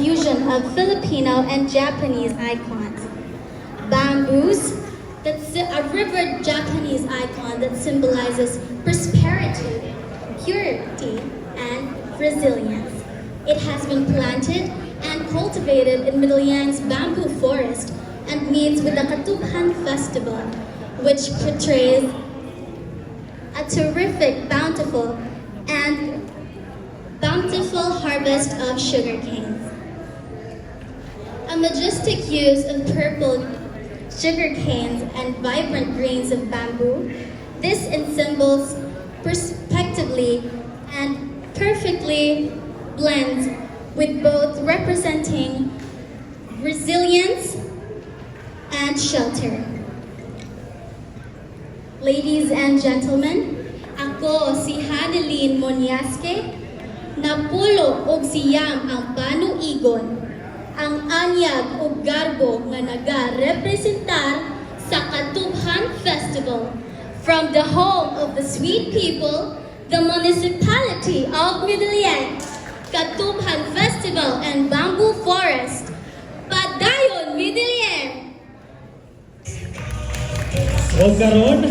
fusion of Filipino and Japanese icons. Bamboos, that's a river Japanese icon that symbolizes prosperity, purity, and resilience. It has been planted and cultivated in Midleyang's bamboo forest and meets with the Katubhan Festival, which portrays a terrific, bountiful harvest of sugar canes. A majestic use of purple sugar canes and vibrant greens of bamboo, this ensembles perspectively and perfectly blends with both representing resilience and shelter. Ladies and gentlemen, ako si Hadeline Moniasque, napulo og siyang ang panuigon, ang anyag ug garbo nga naga-representar sa Katubhan Festival from the home of the sweet people, the municipality of Midleyang, Katubhan Festival and Bamboo Forest. Padayon Midleyang! O karon,